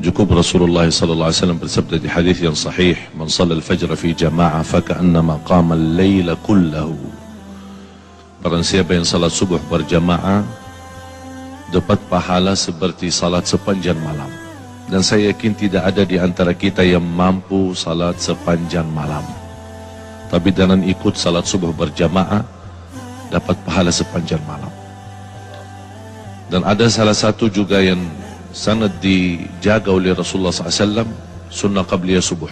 Cukup Rasulullah sallallahu alaihi wasallam bersabda di hadis yang sahih, "Man shalla al-fajr fi jama'ah fa ka'annama qama al-laila kullahu." Barang siapa yang salat subuh berjamaah dapat pahala seperti salat sepanjang malam. Dan saya yakin tidak ada di antara kita yang mampu salat sepanjang malam. Tapi dengan ikut salat subuh berjamaah dapat pahala sepanjang malam. Dan ada salah satu juga yang sangat dijaga oleh Rasulullah SAW, sunnah qabliyah subuh.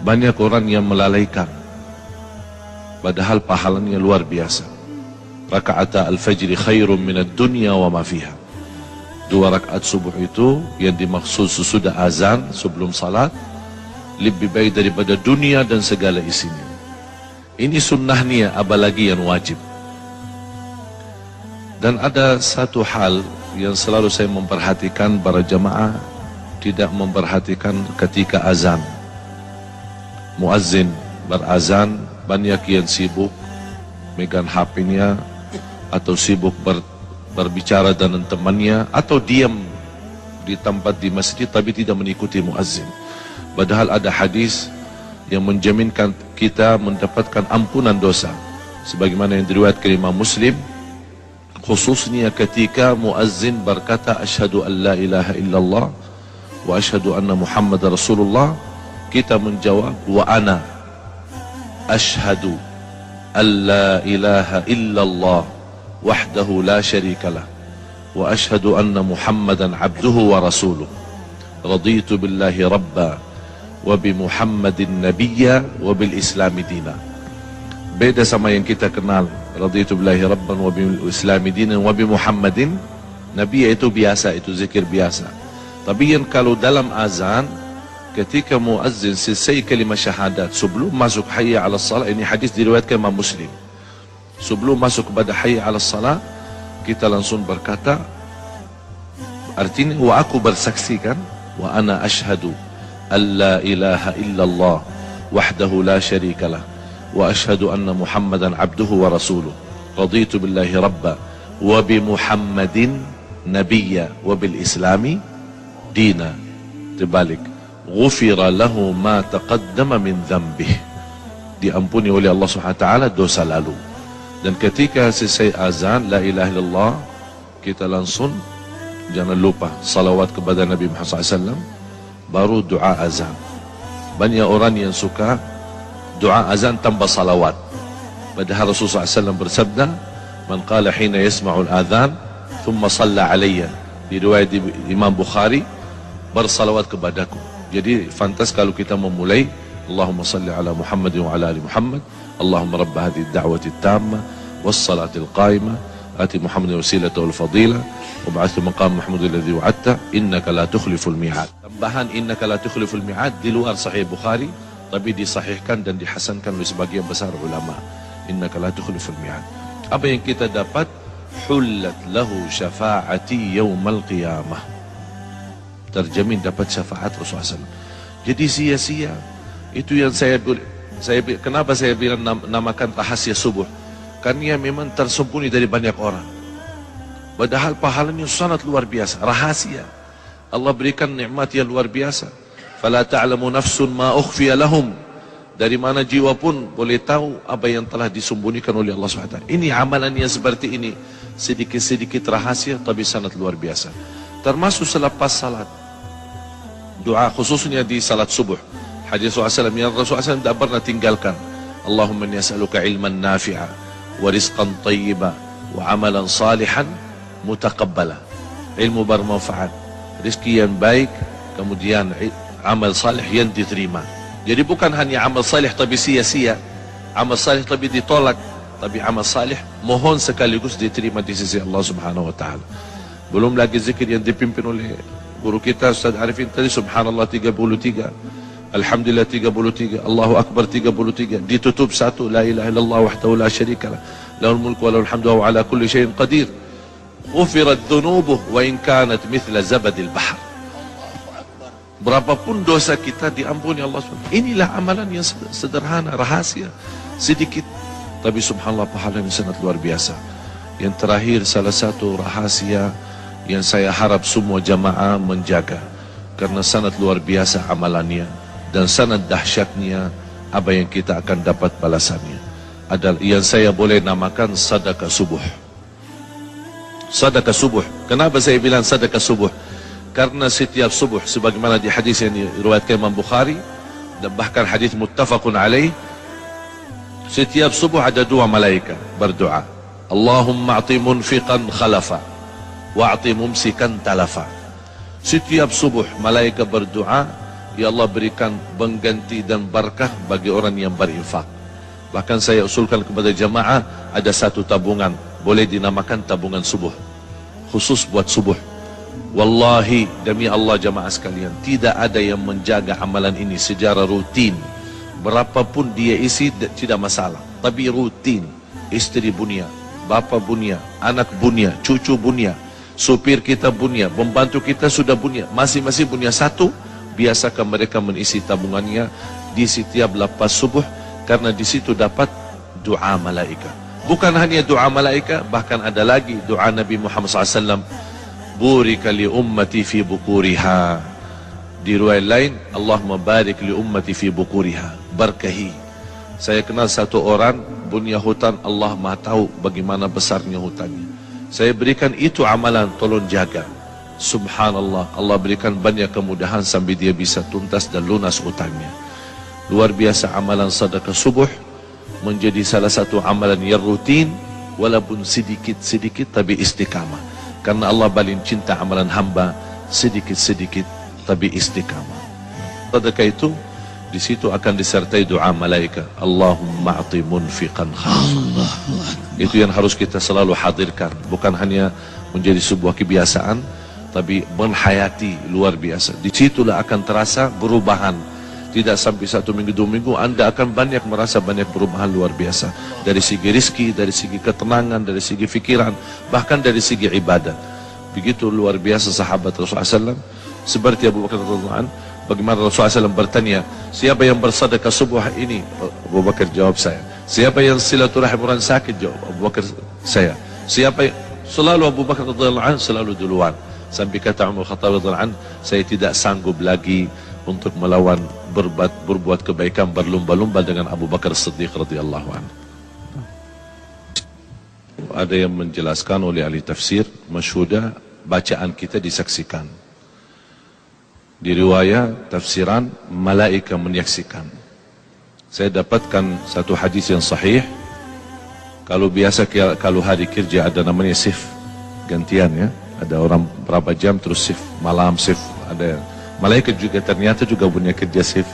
Banyak orang yang melalaikan, padahal pahalanya luar biasa. Raka'ata al-fajri khairun minad dunya wa ma fiha. 2 rakaat subuh itu yang dimaksud sesudah azan sebelum salat lebih baik daripada dunia dan segala isinya. Ini sunnahnya, apalagi yang wajib. Dan ada satu hal yang selalu saya memperhatikan, para jamaah tidak memperhatikan ketika azan. Muazzin berazan, banyak yang sibuk megang HP-nya atau sibuk berbicara dengan temannya atau diam di tempat di masjid tapi tidak mengikuti muazzin. Padahal ada hadis yang menjaminkan kita mendapatkan ampunan dosa, sebagaimana yang diriwayatkan Imam Muslim, khususnya ketika muazzin berkata asyhadu an la ilaha illallah wa asyhadu anna Muhammad Rasulullah, kita menjawab wa ana asyhadu an la ilaha illallah wahdahu la syarikalah wa asyhadu anna Muhammadan abduhu wa rasuluh raditu billahi rabba wa bi Muhammadin nabiyya wa bil islami dina. Beda sama yang kita kenal, raditu billahi rabban wa bil islami dinan wa bi Muhammadin nabiyya, itu biasa, itu zikir biasa. Tapi yang kalau dalam azan ketika muazzin selesai kalimat syahadat sebelum masuk hayya 'alas salat, ini hadis diriwayatkan Imam Muslim, sebelum masuk kepada hayya 'alas salat kita langsung berkata, artinya wa aku bersaksikan, wa ana asyhadu an la ilaha illallah wahdahu la syarikalah wa asyhadu anna Muhammadan abduhu wa rasuluh raditu billahi rabba wa bi Muhammadin nabiyya wa bil islami dina. Terbalik, ghufira lahu ma taqaddama min dhanbih, diampuni oleh Allah Subhanahu wa taala dosa lalu. Dan ketika selesai azan la ilaha illallah, kita langsung jangan lupa salawat kepada Nabi Muhammad SAW, baru doa azan. Banyak orang yang suka doa azan tanpa salawat, padahal Rasulullah SAW bersabda, man qala hina yasma'ul adhan thumma salla alayya, di riwayat Imam Bukhari, bersalawat kepadaku. Jadi fantas kalau kita memulai Allahumma salli ala Muhammad wa ala ali Muhammad, Allahumma rabb hadhihi ad-da'wati at-tammah was-salati al-qa'imah ati Muhammadin wasilata wal fadilah wa ba'athu maqam Muhammad alladhi wa'adta innaka la tukhliful mi'ad. Tambahan innaka la tukhliful mi'ad di luar sahih Bukhari, tapi disahihkan dan dihasankan oleh sebagian besar ulama. Innaka la tukhliful mi'ad. Apa yang kita dapat? Hullat lahu syafa'ati yaumal qiyamah, terjamin dapat syafaat Rasulullah SAW. Jadi sia-sia. Itu yang kenapa saya bilang namakan rahasia subuh, karena memang tersembunyi dari banyak orang, padahal pahalanya sangat luar biasa. Rahasia Allah berikan nikmat yang luar biasa. Fala ta'lamu nafsun ma ukhfiya lahum, dari mana jiwa pun boleh tahu apa yang telah disembunyikan oleh Allah SWT. Ini amalan yang seperti ini, sedikit-sedikit rahasia tapi sangat luar biasa. Termasuk selepas salat, doa khususnya di salat subuh. Hadis Rasulullah SAW yang Rasulullah SAW tidak pernah tinggalkan, Allahumma inni as'aluka ilman nafi'a wa rizqan tayyiba wa amalan salihan mutaqabbala. Ilmu bermanfaat, rezeki yang baik, kemudian amal salih yang diterima. Jadi bukan hanya amal salih tapi sia-sia, amal salih tapi ditolak, tapi amal salih mohon sekaligus diterima di sisi Allah Subhanahu wa taala. Belum lagi zikir yang dipimpin oleh guru kita Ustaz Arifin tadi, subhanallah 33, alhamdulillah 33, Allahu akbar 33, ditutup satu la ilaha illallah wahdahu la syarikalah lahul mulku wa lahul hamdu wa ala kulli syai'in qadir, ghufirat dhunubuh wa in kanat mithla zabadil bahr. Berapapun dosa kita diampuni Allah SWT. Inilah amalan yang sederhana, rahasia, sedikit, tapi subhanallah pahalanya sangat luar biasa. Yang terakhir, salah satu rahasia yang saya harap semua jamaah menjaga, karena sangat luar biasa amalannya dan sangat dahsyatnya apa yang kita akan dapat balasannya. Adalah yang saya boleh namakan sedekah subuh. Sedekah subuh. Kenapa saya bilang sedekah subuh? Karena setiap subuh sebagaimana di hadis yang diriwayatkan Imam Bukhari dan bahkan hadis muttafaqun alaih, setiap subuh ada dua malaikat berdoa. Allahumma a'ti munfiqan khalafa wa'ti mumsikan talafa. Setiap subuh malaikat berdoa, ya Allah berikan pengganti dan barakah bagi orang yang berinfak. Bahkan saya usulkan kepada jamaah ada satu tabungan, boleh dinamakan tabungan subuh, khusus buat subuh. Wallahi demi Allah jamaah sekalian, tidak ada yang menjaga amalan ini secara rutin. Berapapun dia isi tidak masalah, tapi rutin. Istri bunia, bapa bunia, anak bunia, cucu bunia, supir kita bunia, pembantu kita sudah bunia, masing-masing bunia satu. Biasakan mereka mengisi tabungannya di setiap lepas subuh, karena di situ dapat doa malaikat. Bukan hanya doa malaikat, bahkan ada lagi doa Nabi Muhammad SAW. Burika li ummati fi bukuriha. Di riwayat lain, Allahumma barik li ummati fi bukuriha. Berkahi. Saya kenal satu orang punya hutan, Allah Maha tahu bagaimana besarnya hutannya. Saya berikan itu amalan, tolong jaga. Subhanallah, Allah berikan banyak kemudahan sampai dia bisa tuntas dan lunas hutangnya. Luar biasa amalan sedekah subuh menjadi salah satu amalan yang rutin, walaupun sedikit-sedikit tapi istiqamah. Karena Allah paling cinta amalan hamba sedikit-sedikit tapi istiqamah. Sedekah itu di situ akan disertai doa malaikat. Allahumma a'ti munfiqan khalaf. Itu yang harus kita selalu hadirkan, bukan hanya menjadi sebuah kebiasaan, tapi menghayati luar biasa. Di situlah akan terasa perubahan. Tidak sampai 1 minggu 2 minggu Anda akan banyak merasa banyak perubahan luar biasa. Dari segi rizki, dari segi ketenangan, dari segi fikiran, bahkan dari segi ibadat. Begitu luar biasa sahabat Rasulullah SAW. Seperti Abu Bakar radhiyallahu anhu, bagaimana Rasulullah SAW bertanya, siapa yang bersedekah subuh ini? Abu Bakar jawab saya. Siapa yang silaturahim orang sakit? Jawab Abu Bakar saya. Siapa yang... Selalu Abu Bakar radhiyallahu anhu selalu duluan. Sampai kata Umar Khattab radhiyallahu anhu, saya tidak sanggup lagi untuk melawan berbuat kebaikan berlumba-lumba dengan Abu Bakar Siddiq radhiyallahu anhu. Ada yang menjelaskan oleh ahli tafsir, masyhudah bacaan kita disaksikan. Di riwayat tafsiran malaikat menyaksikan. Saya dapatkan satu hadis yang sahih. Kalau biasa kalau hari kerja ada namanya shift gantian ya. Ada orang berapa jam terus shift malam shift, ada malaikat juga ternyata juga punya kerja shift.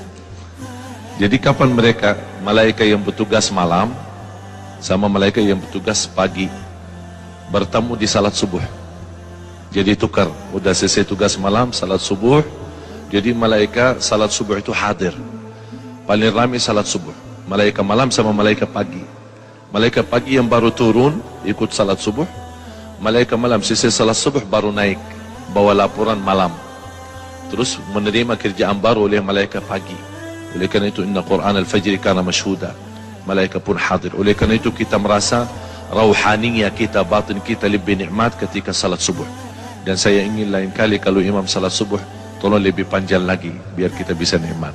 Jadi kapan mereka malaikat yang bertugas malam sama malaikat yang bertugas pagi bertemu di salat subuh. Jadi tukar, udah selesai tugas malam salat subuh, jadi malaikat salat subuh itu hadir. Paling ramai salat subuh, malaikat malam sama malaikat pagi. Malaikat pagi yang baru turun ikut salat subuh, malaikat malam selesai salat subuh baru naik bawa laporan malam, terus menerima kerjaan baru oleh malaikat pagi. Oleh karena itu inna Quran al-Fajr kana mashhuda, malaikat pun hadir. Oleh karena itu kita merasa rauhaniyah kita, batin kita lebih nikmat ketika salat subuh. Dan saya ingin lain kali kalau imam salat subuh tolong lebih panjang lagi biar kita bisa nikmat.